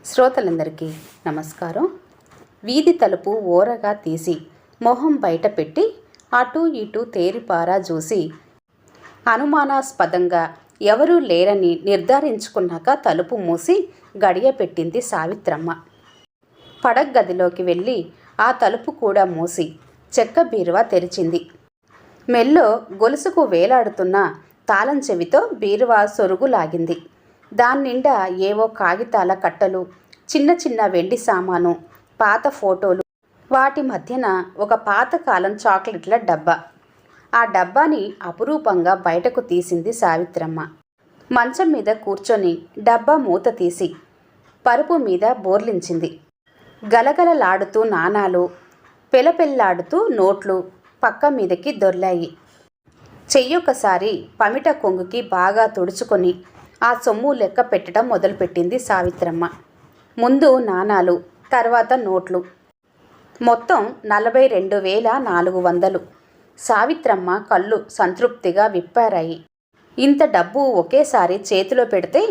శ్రోతలందరికీ నమస్కారం. వీధి తలుపు ఓరగా తీసి మొహం బయట పెట్టి అటూ ఇటూ తేరిపారా చూసి అనుమానాస్పదంగా ఎవరూ లేరని నిర్ధారించుకున్నాక తలుపు మూసి గడియ పెట్టింది సావిత్రమ్మ. పడగదిలోకి వెళ్ళి ఆ తలుపు కూడా మూసి చెక్క బీరువా తెరిచింది. మెల్లో గొలుసుకు వేలాడుతున్న తాళం చెవితో బీరువా సొరుగు లాగింది. దాన్నిండా ఏవో కాగితాల కట్టలు, చిన్న చిన్న వెండి సామాను, పాత ఫోటోలు, వాటి మధ్యన ఒక పాతకాలం చాక్లెట్ల డబ్బా. ఆ డబ్బాని అపురూపంగా బయటకు తీసింది సావిత్రమ్మ. మంచం మీద కూర్చొని డబ్బా మూత తీసి పరుపు మీద బోర్లించింది. గలగలలాడుతూ నాణాలు, పెలపెల్లాడుతూ నోట్లు పక్క మీదకి దొర్లాయి. చెయ్యొకసారి పమిట కొంగుకి బాగా తుడుచుకొని ఆ సొమ్ము లెక్క పెట్టడం మొదలుపెట్టింది సావిత్రమ్మ. ముందు నాణాలు, తర్వాత నోట్లు. మొత్తం 42,400. సావిత్రమ్మ కళ్ళు సంతృప్తిగా విప్పారాయి. ఇంత డబ్బు ఒకేసారి చేతిలో పెడితే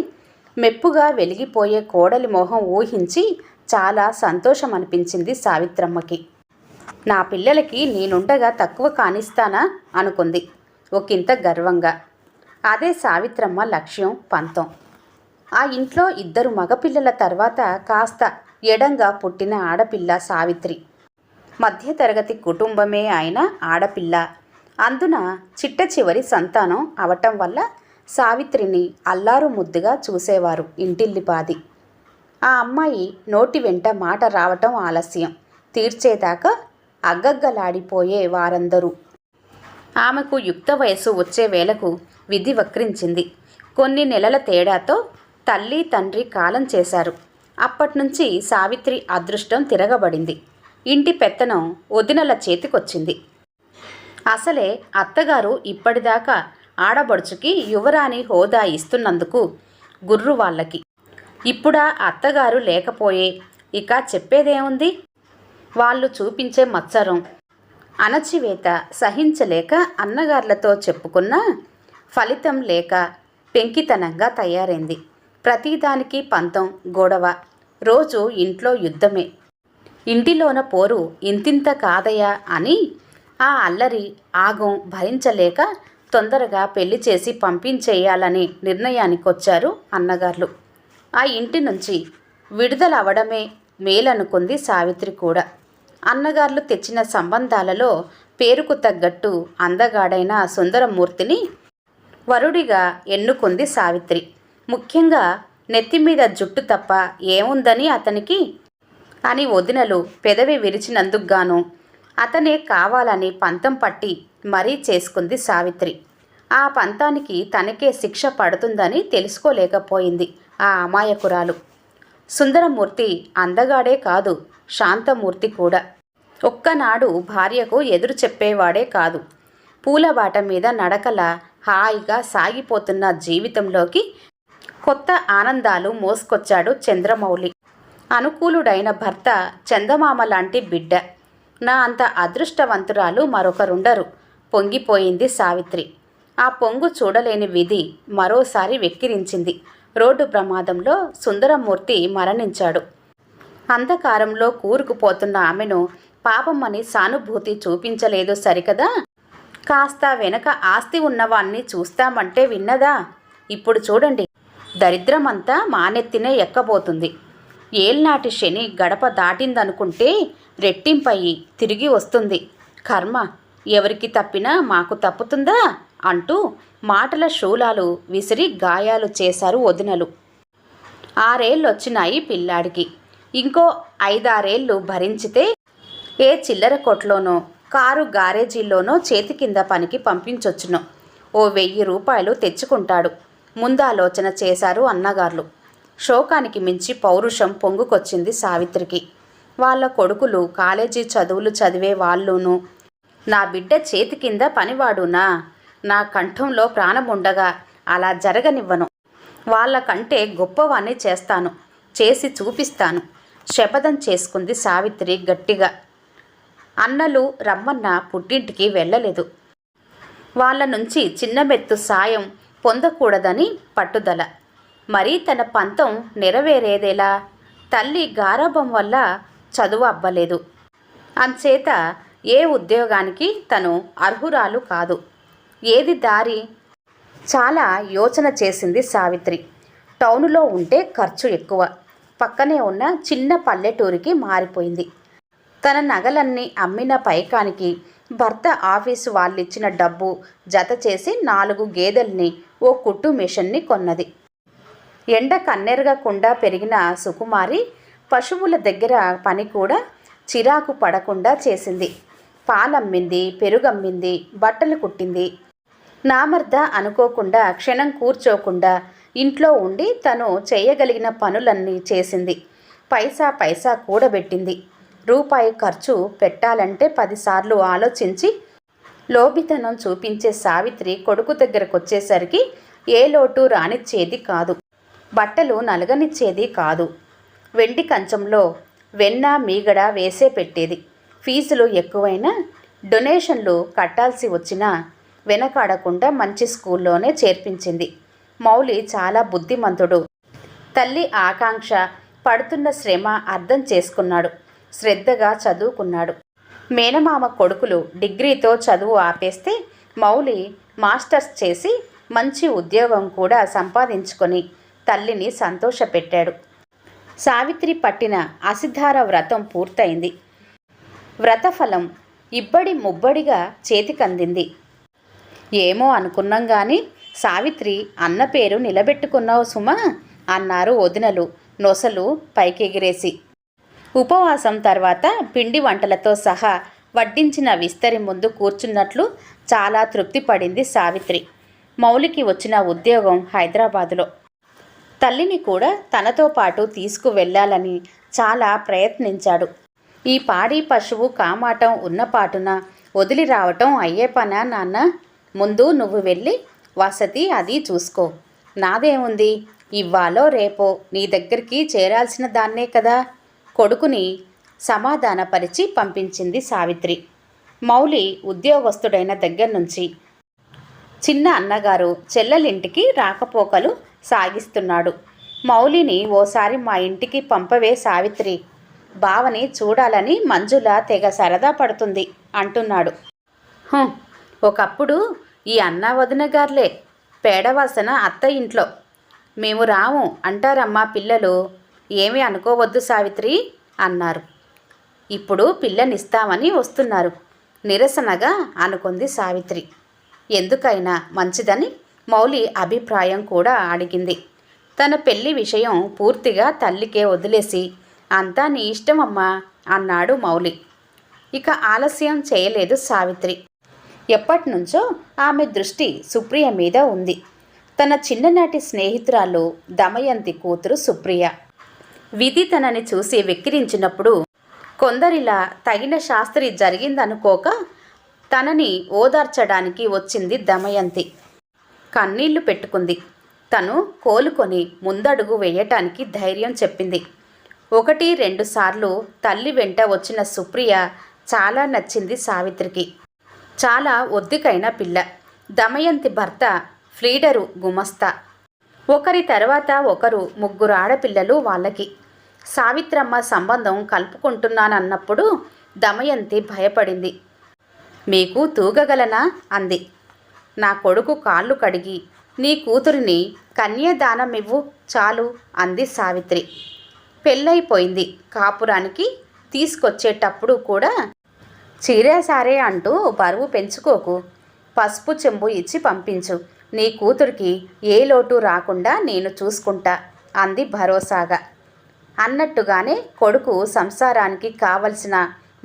మెప్పుగా వెలిగిపోయే కోడలి మొహం ఊహించి చాలా సంతోషం అనిపించింది సావిత్రమ్మకి. నా పిల్లలకి నేనుండగా తక్కువ కానిస్తానా అనుకుంది ఒకంత గర్వంగా. అదే సావిత్రమ్మ లక్ష్యం, పంతం. ఆ ఇంట్లో 2 మగపిల్లల తర్వాత కాస్త ఎడంగా పుట్టిన ఆడపిల్ల సావిత్రి. మధ్యతరగతి కుటుంబమే అయిన ఆడపిల్ల. అందున చిట్ట చివరి సంతానం అవటం వల్ల సావిత్రిని అల్లారు ముద్దుగా చూసేవారు ఇంటిల్లిపాది. ఆ అమ్మాయి నోటి వెంట మాట రావటం ఆలస్యం. తీర్చేదాకా అగ్గగ్గలాడిపోయే వారందరూ. ఆమెకు యుక్త వయసు వచ్చే వేళకు విధి వక్రించింది. కొన్ని నెలల తేడాతో తల్లి తండ్రి కాలం చేశారు. అప్పట్నుంచి సావిత్రి అదృష్టం తిరగబడింది. ఇంటి పెత్తనం వదినల చేతికొచ్చింది. అసలే అత్తగారు ఇప్పటిదాకా ఆడబడుచుకి యువరాణి హోదా ఇస్తున్నందుకు గుర్రు వాళ్ళకి. ఇప్పుడా అత్తగారు లేకపోయే ఇక చెప్పేదేముంది? వాళ్ళు చూపించే మత్సరం, అణచివేత సహించలేక అన్నగార్లతో చెప్పుకున్న ఫలితం లేక పెంకితనంగా తయారైంది. ప్రతిదానికి పంతం, గొడవ. రోజు ఇంట్లో యుద్ధమే. ఇంటిలోన పోరు ఇంతింత కాదయా అని ఆ అల్లరి ఆగం భరించలేక తొందరగా పెళ్లి చేసి పంపించేయాలని నిర్ణయానికొచ్చారు అన్నగార్లు. ఆ ఇంటి నుంచి విడుదల అవడమే మేలనుకుంది సావిత్రి కూడా. అన్నగార్లు తెచ్చిన సంబంధాలలో పేరుకు తగ్గట్టు అందగాడైన సుందరమూర్తిని వరుడిగా ఎన్నుకుంది సావిత్రి. ముఖ్యంగా నెత్తిమీద జుట్టు తప్ప ఏముందని అతనికి అని వదినలు పెదవి విరిచినందుకుగాను అతనే కావాలని పంతం పట్టి మరీ చేసుకుంది సావిత్రి. ఆ పంతానికి తనకే శిక్ష పడుతుందని తెలుసుకోలేకపోయింది ఆ అమాయకురాలు. సుందరమూర్తి అందగాడే కాదు, శాంతమూర్తి కూడా. ఒక్కనాడు భార్యకు ఎదురు చెప్పేవాడే కాదు. పూలబాట మీద నడకలా హాయిగా సాగిపోతున్న జీవితంలోకి కొత్త ఆనందాలు మోసుకొచ్చాడు చంద్రమౌళి. అనుకూలుడైన భర్త, చందమామ లాంటి బిడ్డ. నా అంత అదృష్టవంతురాలు మరొకరుండరు పొంగిపోయింది సావిత్రి. ఆ పొంగు చూడలేని విధి మరోసారి వెక్కిరించింది. రోడ్డు ప్రమాదంలో సుందరమూర్తి మరణించాడు. అంధకారంలో కూరుకుపోతున్న ఆమెను పాపమని సానుభూతి చూపించలేదు సరికదా. కాస్త వెనక ఆస్తి ఉన్నవాణ్ణి చూస్తామంటే విన్నదా? ఇప్పుడు చూడండి, దరిద్రమంతా మానెత్తినే ఎక్కబోతుంది. ఏల్నాటి శని గడప దాటిందనుకుంటే రెట్టింపయ్యి తిరిగి వస్తుంది. కర్మ ఎవరికి తప్పినా మాకు తప్పుతుందా అంటూ మాటల శూలాలు విసిరి గాయాలు చేశారు వదినలు. 6 ఏళ్ళొచ్చినాయి పిల్లాడికి. ఇంకో 5-6 ఏళ్ళు భరించితే ఏ చిల్లర కొట్లోనో కారు గారేజీల్లోనో చేతి కింద పనికి పంపించొచ్చును. ఓ 1000 రూపాయలు తెచ్చుకుంటాడు. ముందాలోచన చేశారు అన్నగార్లు. శోకానికి మించి పౌరుషం పొంగుకొచ్చింది సావిత్రికి. వాళ్ళ కొడుకులు కాలేజీ చదువులు చదివే వాళ్ళును, నా బిడ్డ చేతి కింద పనివాడునా? నా కంఠంలో ప్రాణముండగా అలా జరగనివ్వను. వాళ్ళకంటే గొప్పవాణ్ణి చేస్తాను, చేసి చూపిస్తాను శపథం చేసుకుంది సావిత్రి గట్టిగా. అన్నలు రమ్మన్న పుట్టింటికి వెళ్ళలేదు. వాళ్ళ నుంచి చిన్న మెత్తు సాయం పొందకూడదని పట్టుదల. మరీ తన పంతం నెరవేరేదేలా? తల్లి గారాబం వల్ల చదువు అవ్వలేదు. అంచేత ఏ ఉద్యోగానికి తను అర్హురాలు కాదు. ఏది దారి? చాలా యోచన చేసింది సావిత్రి. టౌనులో ఉంటే ఖర్చు ఎక్కువ. పక్కనే ఉన్న చిన్న పల్లెటూరికి మారిపోయింది. తన నగలన్నీ అమ్మిన పైకానికి భర్త ఆఫీసు వాళ్ళిచ్చిన డబ్బు జత చేసి 4 గేదెల్ని, ఓ కుట్టు మిషన్ని కొన్నది. ఎండ కన్నెరగకుండా పెరిగిన సుకుమారి పశువుల దగ్గర పని కూడా చిరాకు పడకుండా చేసింది. పాలమ్మింది, పెరుగమ్మింది, బట్టలు కుట్టింది. నామర్ద అనుకోకుండా క్షణం కూర్చోకుండా ఇంట్లో ఉండి తను చేయగలిగిన పనులన్నీ చేసింది. పైసా పైసా కూడబెట్టింది. రూపాయి ఖర్చు పెట్టాలంటే 10 సార్లు ఆలోచించి లోభితనం చూపించే సావిత్రి కొడుకు దగ్గరకొచ్చేసరికి ఏ లోటు రానిచ్చేది కాదు. బట్టలు నలగనిచ్చేది కాదు. వెండి కంచంలో వెన్న మీగడ వేసే పెట్టేది. ఫీజులు ఎక్కువైనా, డొనేషన్లు కట్టాల్సి వచ్చినా వెనకాడకుండా మంచి స్కూల్లోనే చేర్పించింది. మౌలి చాలా బుద్ధిమంతుడు. తల్లి ఆకాంక్ష, పడుతున్న శ్రమ అర్థం చేసుకున్నాడు. శ్రద్ధగా చదువుకున్నాడు. మేనమామ కొడుకులు డిగ్రీతో చదువు ఆపేస్తే మౌలి మాస్టర్స్ చేసి మంచి ఉద్యోగం కూడా సంపాదించుకొని తల్లిని సంతోషపెట్టాడు. సావిత్రి పట్టిన అసిధార వ్రతం పూర్తయింది. వ్రతఫలం ఇబ్బడి ముబ్బడిగా చేతికందింది. ఏమో అనుకున్నాం గాని సావిత్రి అన్న పేరు నిలబెట్టుకున్నావు సుమా అన్నారు వదినలు నొసలు పైకెగిరేసి. ఉపవాసం తర్వాత పిండి వంటలతో సహా వడ్డించిన విస్తరి ముందు కూర్చున్నట్లు చాలా తృప్తి పడింది సావిత్రి. మౌలికి వచ్చిన ఉద్యోగం హైదరాబాదులో. తల్లిని కూడా తనతో పాటు తీసుకువెళ్ళాలని చాలా ప్రయత్నించాడు. ఈ పాడి పశువు కామాటం ఉన్నపాటున వదిలి రావటం అయ్యే పనా నాన్న? ముందు నువ్వు వెళ్ళి వసతి అది చూసుకో. నాదేముంది, ఇవ్వాలో రేపో నీ దగ్గరికి చేరాల్సిన దాన్నే కదా. కొడుకుని సమాధానపరిచి పంపించింది సావిత్రి. మౌలి ఉద్యోగస్తుడైన దగ్గర నుంచి చిన్న అన్నగారు చెల్లెలింటికి రాకపోకలు సాగిస్తున్నాడు. మౌలిని ఓసారి మా ఇంటికి పంపవే సావిత్రి, బావని చూడాలని మంజుల తెగ సరదా పడుతుంది అంటున్నాడు. ఒకప్పుడు ఈ అన్న వదిన గారులే పేడవాసన అత్త ఇంట్లో. మేము రాము అంటారమ్మా పిల్లలు. ఏమీ అనుకోవద్దు సావిత్రి అన్నారు. ఇప్పుడు పిల్లనిస్తామని వస్తున్నారు నిరసనగా అనుకుంది సావిత్రి. ఎందుకైనా మంచిదని మౌలి అభిప్రాయం కూడా అడిగింది. తన పెళ్లి విషయం పూర్తిగా తల్లికే వదిలేసి అంతా నీ ఇష్టమమ్మా అన్నాడు మౌలి. ఇక ఆలస్యం చేయలేదు సావిత్రి. ఎప్పటినుంచో ఆమె దృష్టి సుప్రియ మీద ఉంది. తన చిన్ననాటి స్నేహితురాలు దమయంతి కూతురు సుప్రియ. విధి తనని చూసి వెక్కిరించినప్పుడు కొందరిలా తగిన శాస్త్రి జరిగిందనుకోక తనని ఓదార్చడానికి వచ్చింది దమయంతి. కన్నీళ్లు పెట్టుకుంది. తను కోలుకొని ముందడుగు వేయటానికి ధైర్యం చెప్పింది. 1-2 సార్లు తల్లి వెంట వచ్చిన సుప్రియ చాలా నచ్చింది సావిత్రికి. చాలా ఒద్దికైన పిల్ల. దమయంతి భర్త ఫ్లీడరు గుమస్తా. ఒకరి తర్వాత ఒకరు 3 ఆడపిల్లలు వాళ్ళకి. సావిత్రమ్మ సంబంధం కలుపుకుంటున్నానన్నప్పుడు దమయంతి భయపడింది. మీకు తూగగలనా అంది. నా కొడుకు కాళ్ళు కడిగి నీ కూతురిని కన్యాదానమివ్వు చాలు అంది సావిత్రి. పెళ్ళైపోయింది. కాపురానికి తీసుకొచ్చేటప్పుడు కూడా చీరేసారే అంటూ బరువు పెంచుకోకు. పసుపు చెంబు ఇచ్చి పంపించు. నీ కూతురికి ఏ లోటు రాకుండా నేను చూసుకుంటా అంది భరోసాగా. అన్నట్టుగానే కొడుకు సంసారానికి కావలసిన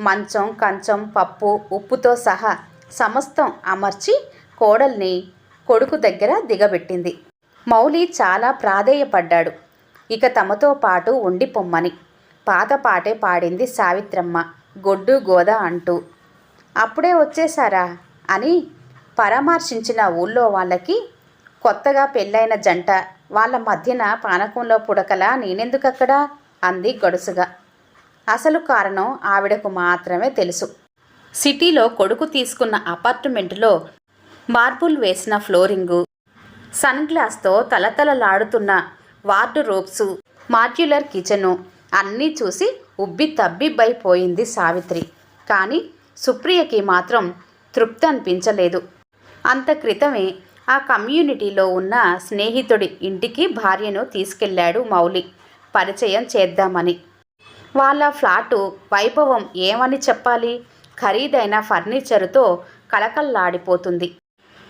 మంచం, కంచం, పప్పు, ఉప్పుతో సహా సమస్తం అమర్చి కోడల్ని కొడుకు దగ్గర దిగబెట్టింది. మౌలి చాలా ప్రాధేయపడ్డాడు. ఇక తమతో పాటు ఉండిపొమ్మని పాత పాటే పాడింది సావిత్రమ్మ గొడ్డు గోద అంటూ. అప్పుడే వచ్చేశారా అని పరామర్శించిన ఊళ్ళో వాళ్ళకి కొత్తగా పెళ్ళైన జంట వాళ్ళ మధ్యన పానకంలో పుడకలా నేనెందుకక్కడా అంది గడుసుగా. అసలు కారణం ఆవిడకు మాత్రమే తెలుసు. సిటీలో కొడుకు తీసుకున్న అపార్ట్మెంటులో మార్బుల్ వేసిన ఫ్లోరింగు, సన్ గ్లాస్తో తలతలలాడుతున్న వార్డురోబ్సు, మాడ్యులర్ కిచెను, అన్నీ చూసి ఉబ్బి తబ్బిబ్బైపోయింది సావిత్రి. కానీ సుప్రియకి మాత్రం తృప్తి అనిపించలేదు. అంత క్రితమే ఆ కమ్యూనిటీలో ఉన్న స్నేహితుడి ఇంటికి భార్యను తీసుకెళ్ళాడు మౌలి, పరిచయం చేద్దామని. వాళ్ళ ఫ్లాటు వైభవం ఏమని చెప్పాలి? ఖరీదైన ఫర్నిచరుతో కళకళలాడిపోతుంది.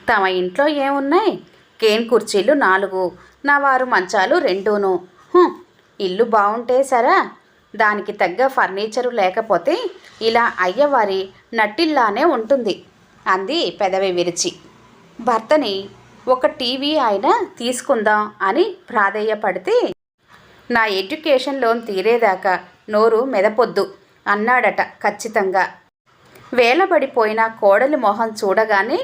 తమ ఇంట్లో ఏమున్నాయి? కేన్ కుర్చీలు 4, నవారు మంచాలు 2. ఇల్లు బాగుంటే సరా, దానికి తగ్గ ఫర్నిచరు లేకపోతే ఇలా అయ్యవారి నట్టిల్లానే ఉంటుంది అంది పెదవి విరిచి. భర్తని ఒక టీవీ అయినా తీసుకుందాం అని ప్రాధేయపడితే, నా ఎడ్యుకేషన్ లోన్ తీరేదాకా నోరు మెదపొద్దు అన్నాడట ఖచ్చితంగా. వేలబడిపోయిన కోడలి మొహం చూడగానే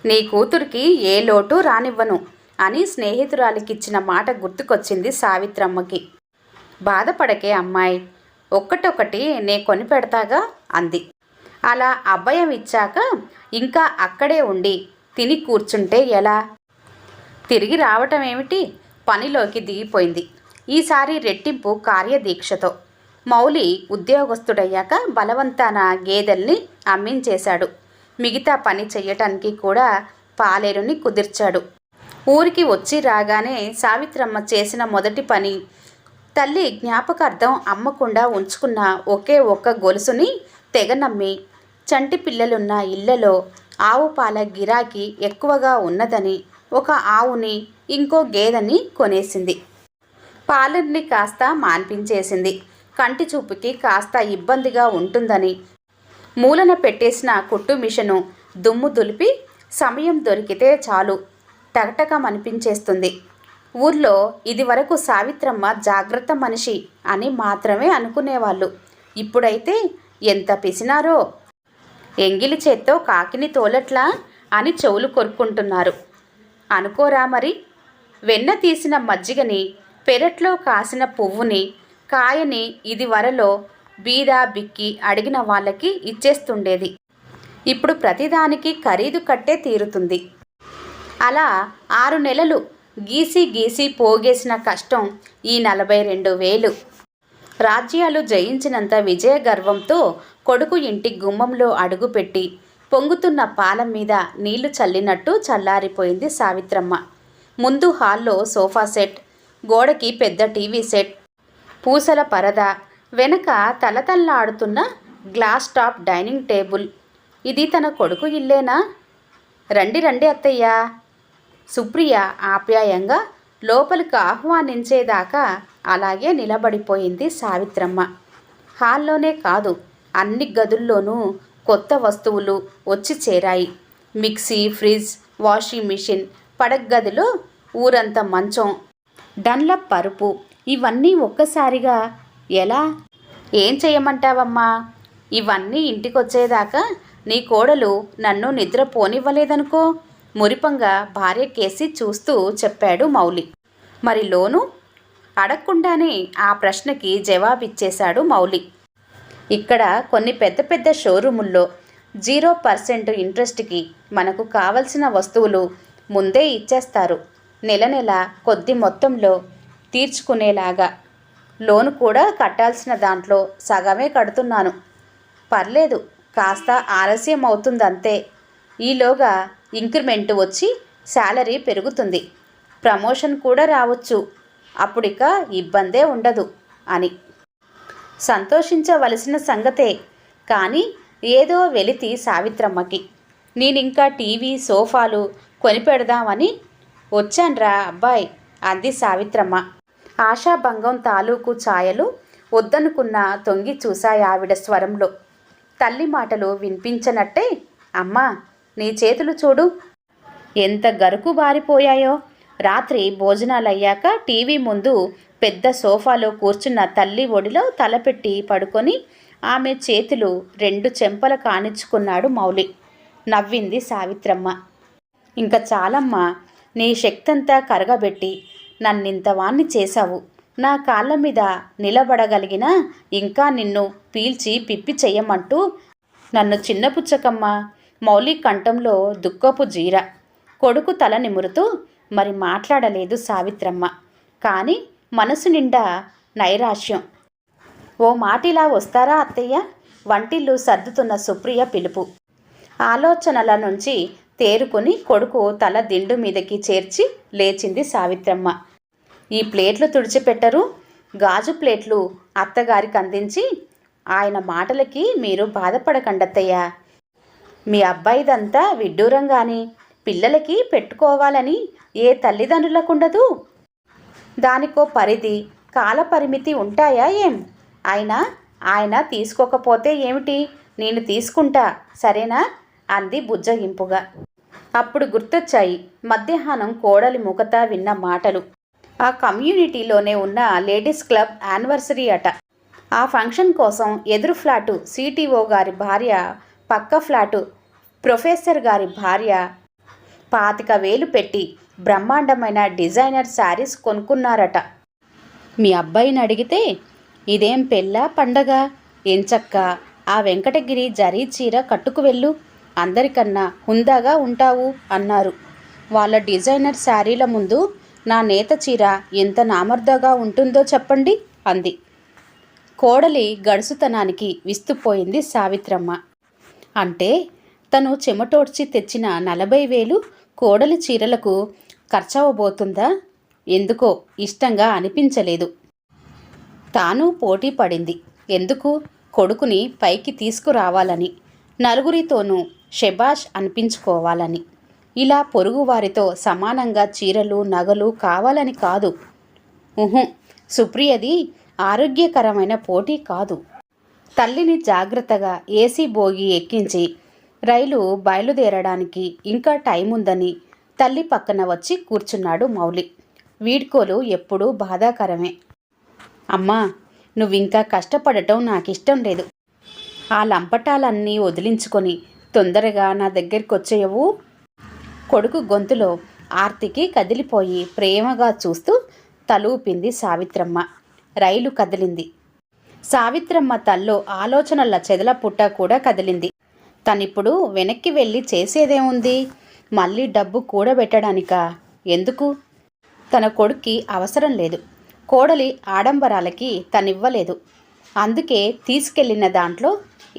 నీ కూతురికి ఏ లోటు రానివ్వను అని స్నేహితురాలికిచ్చిన మాట గుర్తుకొచ్చింది సావిత్రమ్మకి. బాధపడకే అమ్మాయి, ఒక్కటొక్కటి నే కొని పెడతాగా అంది. అలా అభయం ఇచ్చాక ఇంకా అక్కడే ఉండి తిని కూర్చుంటే ఎలా? తిరిగి రావటం ఏమిటి? పనిలోకి దిగిపోయింది. ఈసారి రెట్టింపు కార్యదీక్షతో. మౌలి ఉద్యోగస్తుడయ్యాక బలవంతాన గేదెల్ని అమ్మించేశాడు. మిగతా పని చెయ్యటానికి కూడా పాలేరుని కుదిర్చాడు. ఊరికి వచ్చి రాగానే సావిత్రమ్మ చేసిన మొదటి పని, తల్లి జ్ఞాపకార్థం అమ్మకుండా ఉంచుకున్న ఒకే ఒక్క గొలుసుని తెగనమ్మి, చంటి పిల్లలున్న ఇళ్లలో ఆవు పాల గిరాకీ ఎక్కువగా ఉన్నదని ఒక ఆవుని, ఇంకో గేదెని కొనేసింది. పాలర్ని కాస్త మాన్పించేసింది. కంటి చూపుకి కాస్త ఇబ్బందిగా ఉంటుందని మూలన పెట్టేసిన కుట్టు మిషను దుమ్ము దులిపి సమయం దొరికితే చాలు టకటకమనిపించేస్తుంది. ఊర్లో ఇదివరకు సావిత్రమ్మ జాగ్రత్త మనిషి అని మాత్రమే అనుకునేవాళ్ళు. ఇప్పుడైతే ఎంత పిసినారో. ఎంగిలి చేత్తో కాకిని తోలట్లా అని చెవులు కొరుక్కుంటున్నారు. అనుకోరా మరి. వెన్న తీసిన మజ్జిగని, పెరట్లో కాసిన పువ్వుని, కాయని ఇదివరలో బీదా బిక్కి అడిగిన వాళ్ళకి ఇచ్చేస్తుండేది. ఇప్పుడు ప్రతిదానికి ఖరీదు కట్టే తీరుతుంది. అలా 6 నెలలు గీసి గీసి పోగేసిన కష్టం ఈ 42,000. రాజ్యాలు జయించినంత విజయ గర్వంతో కొడుకు ఇంటి గుమ్మంలో అడుగుపెట్టి పొంగుతున్న పాలం మీద నీళ్లు చల్లినట్టు చల్లారిపోయింది సావిత్రమ్మ. ముందు హాల్లో సోఫా సెట్, గోడకి పెద్ద టీవీ సెట్, పూసల పరద, వెనక తలతల్లాడుతున్న గ్లాస్ టాప్ డైనింగ్ టేబుల్. ఇది తన కొడుకు ఇల్లేనా? రండి రండి అత్తయ్యా. సుప్రియ ఆప్యాయంగా లోపలికి ఆహ్వానించేదాకా అలాగే నిలబడిపోయింది సావిత్రమ్మ. హాల్లోనే కాదు, అన్ని గదుల్లోనూ కొత్త వస్తువులు వచ్చి చేరాయి. మిక్సీ, ఫ్రిడ్జ్, వాషింగ్ మిషన్, పడగ్గదిలో ఊరంత మంచం, డన్లప్ పరుపు. ఇవన్నీ ఒక్కసారిగా ఎలా? ఏం చేయమంటావమ్మా? ఇవన్నీ ఇంటికొచ్చేదాకా నీ కోడలు నన్ను నిద్ర పోనివ్వలేదనుకో మురిపంగా భార్య కేసి చూస్తూ చెప్పాడు మౌలి. మరి లోను? అడగకుండానే ఆ ప్రశ్నకి జవాబిచ్చేశాడు మౌలి. ఇక్కడ కొన్ని పెద్ద పెద్ద షోరూముల్లో 0% ఇంట్రెస్ట్కి మనకు కావలసిన వస్తువులు ముందే ఇచ్చేస్తారు. నెల నెల కొద్ది మొత్తంలో తీర్చుకునేలాగా. లోను కూడా కట్టాల్సిన దాంట్లో సగమే కడుతున్నాను. పర్లేదు, కాస్త ఆలస్యం అవుతుందంతే. ఈలోగా ఇంక్రిమెంట్ వచ్చి శాలరీ పెరుగుతుంది, ప్రమోషన్ కూడా రావచ్చు. అప్పుడిక ఇబ్బందే ఉండదు అని సంతోషించవలసిన సంగతే. కానీ ఏదో వెలితి సావిత్రమ్మకి. నేనింకా టీవీ, సోఫాలు కొనిపెడదామని వచ్చాన్రా అబ్బాయ్ అంది సావిత్రమ్మ. ఆశాభంగం తాలూకు ఛాయలు వద్దనుకున్న తొంగి చూశాయి ఆవిడ స్వరంలో. తల్లి మాటలు వినిపించనట్టే, అమ్మా నీ చేతులు చూడు ఎంత గరుకు బారిపోయాయో. రాత్రి భోజనాలయ్యాక టీవీ ముందు పెద్ద సోఫాలో కూర్చున్న తల్లి ఒడిలో తలపెట్టి పడుకొని ఆమె చేతులు 2 చెంపల కానిచ్చుకున్నాడు మౌలి. నవ్వింది సావిత్రమ్మ. ఇంక చాలమ్మా, నీ శక్తంతా కరగబెట్టి నన్నింతవాణ్ణి చేశావు. నా కాళ్ళ మీద నిలబడగలిగినా ఇంకా నిన్ను పీల్చి పిప్పి చెయ్యమంటూ నన్ను చిన్నపుచ్చకమ్మా. మౌలి కంఠంలో దుఃఖపు జీర. కొడుకు తల నిమురుతూ మరి మాట్లాడలేదు సావిత్రమ్మ. కానీ మనసు నిండా నైరాశ్యం. ఓ మాటిలా వస్తారా అత్తయ్య? వంటిల్లు సర్దుతున్న సుప్రియ పిలుపు. ఆలోచనల నుంచి తేరుకుని కొడుకు తల దిండు మీదకి చేర్చి లేచింది సావిత్రమ్మ. ఈ ప్లేట్లు తుడిచిపెట్టరు? గాజు ప్లేట్లు అత్తగారికి అందించి, ఆయన మాటలకి మీరు బాధపడకండత్తయ్య. మీ అబ్బాయిదంతా విడ్డూరంగాని పిల్లలకి పెట్టుకోవాలని ఏ తల్లిదండ్రులకుండదు. దానికో పరిధి, కాలపరిమితి ఉంటాయా ఏం? ఆయన తీసుకోకపోతే ఏమిటి, నేను తీసుకుంటా సరేనా అంది బుజ్జగింపుగా. అప్పుడు గుర్తొచ్చాయి మధ్యాహ్నం కోడలి ముఖత విన్న మాటలు. ఆ కమ్యూనిటీలోనే ఉన్న లేడీస్ క్లబ్ యానివర్సరీ అట. ఆ ఫంక్షన్ కోసం ఎదురు ఫ్లాటు సిటిఓ గారి భార్య, పక్క ఫ్లాటు ప్రొఫెసర్ గారి భార్య 25,000 పెట్టి బ్రహ్మాండమైన డిజైనర్ శారీస్ కొనుక్కున్నారట. మీ అబ్బాయిని అడిగితే, ఇదేం పెళ్ళా పండగ, ఎంచక్క ఆ వెంకటగిరి జరీ చీర కట్టుకు వెళ్ళు, అందరికన్నా హుందాగా ఉంటావు అన్నారు. వాళ్ళ డిజైనర్ శారీల ముందు నా నేత చీర ఎంత నామర్దగా ఉంటుందో చెప్పండి అంది. కోడలి గడుసుతనానికి విస్తుపోయింది సావిత్రమ్మ. అంటే తను చెమటోడ్చి తెచ్చిన 40,000 కోడలి చీరలకు ఖర్చవబోతుందా? ఎందుకో ఇష్టంగా అనిపించలేదు. తాను పోటీ పడింది. ఎందుకు? కొడుకుని పైకి తీసుకురావాలని, నలుగురితోనూ షెబాష్ అనిపించుకోవాలని. ఇలా పొరుగువారితో సమానంగా చీరలు నగలు కావాలని కాదు. సుప్రియది ఆరోగ్యకరమైన పోటీ కాదు. తల్లిని జాగ్రత్తగా ఏసీ బోగి ఎక్కించి రైలు బయలుదేరడానికి ఇంకా టైం ఉందని తల్లి పక్కన వచ్చి కూర్చున్నాడు మౌలి. వీడ్కోలు ఎప్పుడూ బాధాకరమే. అమ్మా, నువ్వింకా కష్టపడటం నాకిష్టం లేదు. ఆ లంపటాలన్నీ వదిలించుకొని తొందరగా నా దగ్గరికి వచ్చేయవు. కొడుకు గొంతులో ఆర్తికి కదిలిపోయి ప్రేమగా చూస్తూ తలూపింది సావిత్రమ్మ. రైలు కదిలింది. సావిత్రమ్మ తల్లో ఆలోచనల చెదల పుట్ట కూడా కదిలింది. తనిప్పుడు వెనక్కి వెళ్ళి చేసేదేముంది? మళ్ళీ డబ్బు కూడబెట్టడానికా? ఎందుకు? తన కొడుక్కి అవసరం లేదు. కోడలి ఆడంబరాలకి తనివ్వలేదు. అందుకే తీసుకెళ్లిన దాంట్లో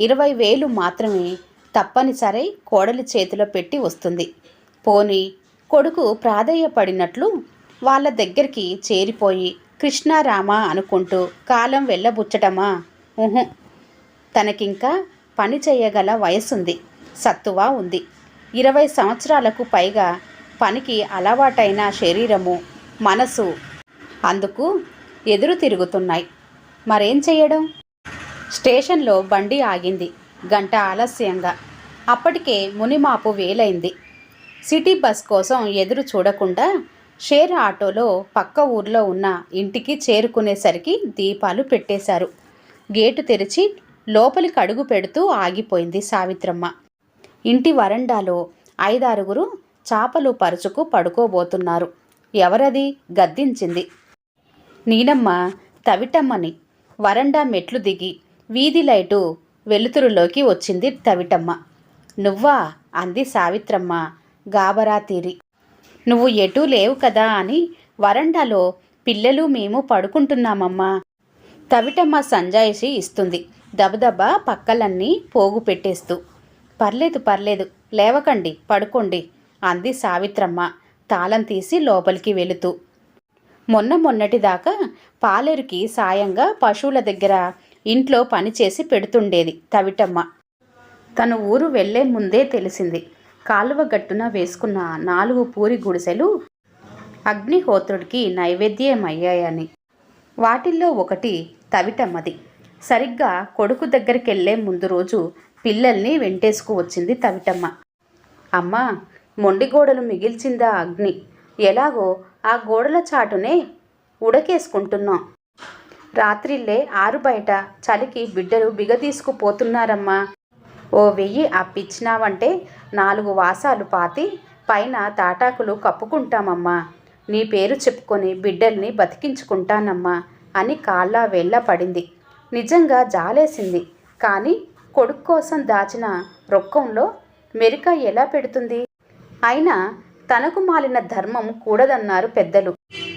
20,000 మాత్రమే తప్పనిసరి కోడలి చేతిలో పెట్టి వస్తుంది. పోనీ కొడుకు ప్రాధేయపడినట్లు వాళ్ళ దగ్గరికి చేరిపోయి కృష్ణారామ అనుకుంటూ కాలం వెళ్ళబుచ్చటమా? తనకింకా పని చేయగల వయసుంది, సత్తువ ఉంది. 20 సంవత్సరాలకు పైగా పనికి అలవాటైన శరీరము, మనసు అందుకు ఎదురు తిరుగుతున్నాయి. మరేం చెయ్యడం? స్టేషన్లో బండి ఆగింది. గంట ఆలస్యంగా. అప్పటికే మునిమాపు వేలైంది. సిటీ బస్ కోసం ఎదురు చూడకుండా షేర్ ఆటోలో పక్క ఊర్లో ఉన్న ఇంటికి చేరుకునేసరికి దీపాలు పెట్టేశారు. గేటు తెరిచి లోపలికి అడుగు పెడుతూ ఆగిపోయింది సావిత్రమ్మ. ఇంటి వరండాలో 5-6 చాపలు పరుచుకు పడుకోబోతున్నారు. ఎవరది? గద్దించింది. నీనమ్మ, తవిటమ్మని. వరండా మెట్లు దిగి వీధి లైటు వెలుతురులోకి వచ్చింది తవిటమ్మ. నువ్వా? అంది సావిత్రమ్మ గాబరా తీరి. నువ్వు ఎటూ లేవు కదా అని వరండాలో పిల్లలు మేము పడుకుంటున్నామమ్మా. తవిటమ్మ సంజాయిషి ఇస్తుంది, దబదబా పక్కలన్నీ పోగు పెట్టేస్తూ. పర్లేదు లేవకండి, పడుకోండి అంది సావిత్రమ్మ తాళం తీసి లోపలికి వెళుతూ. మొన్నటిదాకా పాలేరుకి సాయంగా పశువుల దగ్గర ఇంట్లో పనిచేసి పెడుతుండేది తవిటమ్మ. తను ఊరు వెళ్లే ముందే తెలిసింది. కాలువ గట్టున వేసుకున్న 4 పూరి గుడిసెలు అగ్నిహోత్రుడికి నైవేద్యమయ్యాయని. వాటిల్లో ఒకటి తవిటమ్మది. సరిగ్గా కొడుకు దగ్గరికెళ్లే ముందు రోజు పిల్లల్ని వెంటేసుకు వచ్చింది తవిటమ్మ. అమ్మా, మొండి గోడలు మిగిల్చిందా అగ్ని? ఎలాగో ఆ గోడల చాటునే ఉడకేసుకుంటున్నాం. రాత్రిళ్ళే ఆరు బయట చలికి బిడ్డలు బిగదీసుకుపోతున్నారమ్మా. ఓ 1000 అప్పిచ్చినావంటే 4 వాసాలు పాతి పైన తాటాకులు కప్పుకుంటామమ్మా. నీ పేరు చెప్పుకొని బిడ్డల్ని బతికించుకుంటానమ్మా అని కాళ్ళ వెళ్ళ పడింది. నిజంగా జాలేసింది. కానీ కొడుకు కోసం దాచిన రొక్కంలో మెరిక ఎలా పెడుతుంది? అయినా తనకు మాలిన ధర్మం కూడదన్నారు పెద్దలు.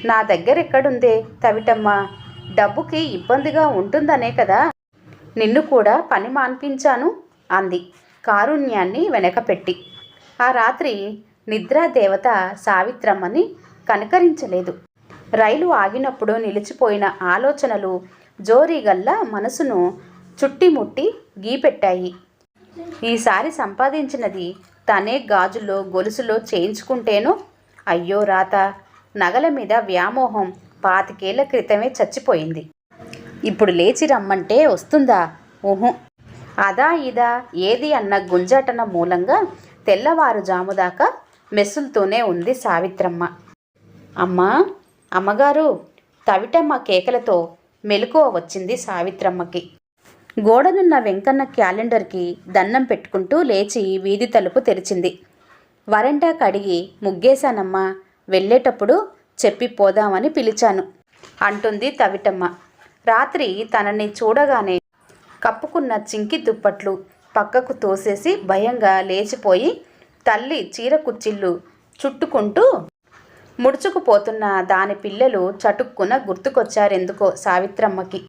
నా దగ్గరెక్కడుందే తవిటమ్మ? డబ్బుకి ఇబ్బందిగా ఉంటుందనే కదా నిన్ను కూడా పని మాన్పించాను అంది కారుణ్యాన్ని వెనకపెట్టి. ఆ రాత్రి నిద్రాదేవత సావిత్రమ్మని కనికరించలేదు. రైలు ఆగినప్పుడు నిలిచిపోయిన ఆలోచనలు జోరీగల్లా మనసును చుట్టిముట్టి గీపెట్టాయి. ఈసారి సంపాదించినది తనే గాజులో గొలుసులో చేయించుకుంటేనో అయ్యో రాత, నగల మీద వ్యామోహం 25 ఏళ్ల క్రితమే చచ్చిపోయింది. ఇప్పుడు లేచి రమ్మంటే వస్తుందా? ఊహు. అదా ఇదా ఏది అన్న గుంజాటన మూలంగా తెల్లవారుజాము దాకా మెస్సులతోనే ఉంది సావిత్రమ్మ. అమ్మా, అమ్మగారు, తవిటమ్మ కేకలతో మెలకువ వచ్చింది సావిత్రమ్మకి. గోడనున్న వెంకన్న క్యాలెండర్కి దండం పెట్టుకుంటూ లేచి వీధి తలుపు తెరిచింది. వరండా కడిగి ముగ్గేశానమ్మా, వెళ్ళేటప్పుడు చెప్పిపోదామని పిలిచాను అంటుంది తవిటమ్మ. రాత్రి తనని చూడగానే కప్పుకున్న చింకి దుప్పట్లు పక్కకు తోసేసి భయంగా లేచిపోయి తల్లి చీర కుచ్చిళ్ళు చుట్టుకుంటూ ముడుచుకుపోతున్న దాని పిల్లలు చటుక్కున గుర్తుకొచ్చారెందుకో సావిత్రమ్మకి.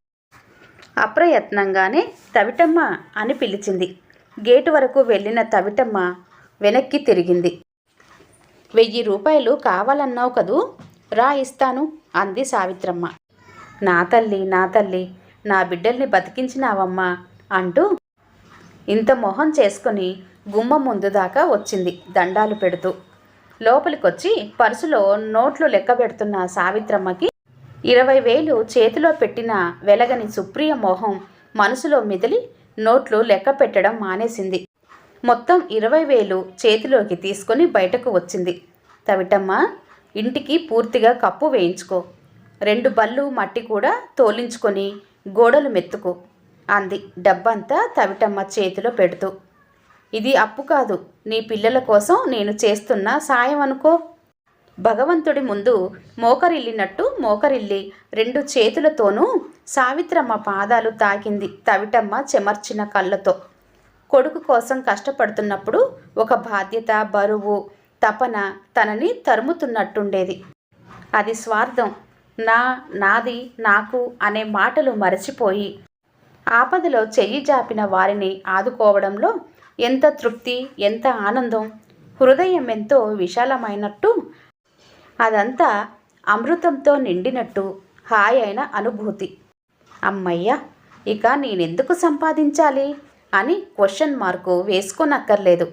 అప్రయత్నంగానే తవిటమ్మ అని పిలిచింది. గేటు వరకు వెళ్ళిన తవిటమ్మ వెనక్కి తిరిగింది. 1000 రూపాయలు కావాలన్నావు కదూ, రా ఇస్తాను అంది సావిత్రమ్మ. నా తల్లి, నా తల్లి, నా బిడ్డల్ని బతికించినావమ్మా అంటూ ఇంత మొహం చేసుకుని గుమ్మం ముందు దాకా వచ్చింది దండాలు పెడుతూ. లోపలికొచ్చి పర్సులో నోట్లు లెక్క పెడుతున్న సావిత్రమ్మకి 20,000 చేతిలో పెట్టిన వెలగని సుప్రియ మోహం మనసులో మిదిలి నోట్లు లెక్క పెట్టడం మానేసింది. మొత్తం 20,000 చేతిలోకి తీసుకొని బయటకు వచ్చింది. తవిటమ్మ, ఇంటికి పూర్తిగా కప్పు వేయించుకో, 2 బళ్ళు మట్టి కూడా తోలించుకొని గోడలు మెత్తుకో అంది డబ్బంతా తవిటమ్మ చేతిలో పెడుతూ. ఇది అప్పు కాదు, నీ పిల్లల కోసం నేను చేస్తున్న సాయం అనుకో. భగవంతుడి ముందు మోకరిల్లినట్టు మోకరిల్లి 2 చేతులతోనూ సావిత్రమ్మ పాదాలు తాకింది తవిటమ్మ చెమర్చిన కళ్ళతో. కొడుకు కోసం కష్టపడుతున్నప్పుడు ఒక బాధ్యత, బరువు, తపన తనని తరుముతున్నట్టుండేది. అది స్వార్థం, నాది, నాకు అనే మాటలు మరచిపోయి ఆపదలో చెయ్యి జాపిన వారిని ఆదుకోవడంలో ఎంత తృప్తి, ఎంత ఆనందం. హృదయం ఎంతో విశాలమైనట్టు, అదంతా అమృతంతో నిండినట్టు హాయి అయిన అనుభూతి. అమ్మయ్య, ఇక నేనెందుకు సంపాదించాలి అని క్వశ్చన్ మార్కు వేసుకోనక్కర్లేదు.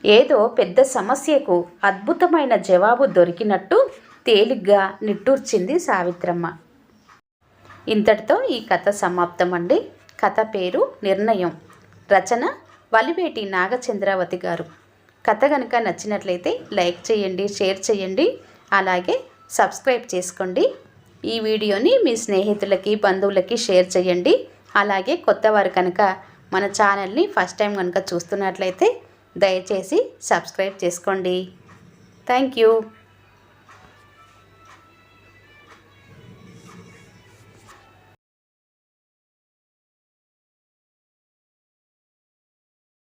ఏదో పెద్ద సమస్యకు అద్భుతమైన జవాబు దొరికినట్టు తేలిగ్గా నిట్టూర్చింది సావిత్రమ్మ. ఇంతటితో ఈ కథ సమాప్తం అండి. కథ పేరు నిర్ణయం. రచన వలివేటి నాగచంద్రావతి గారు. కథ కనుక నచ్చినట్లయితే లైక్ చేయండి, షేర్ చేయండి, అలాగే సబ్స్క్రైబ్ చేసుకోండి. ఈ వీడియోని మీ స్నేహితులకి, బంధువులకి షేర్ చేయండి. అలాగే కొత్తవారు కనుక మన ఛానల్ని ఫస్ట్ టైం కనుక చూస్తున్నట్లయితే దయచేసి సబ్స్క్రైబ్ చేసుకోండి. Thank you.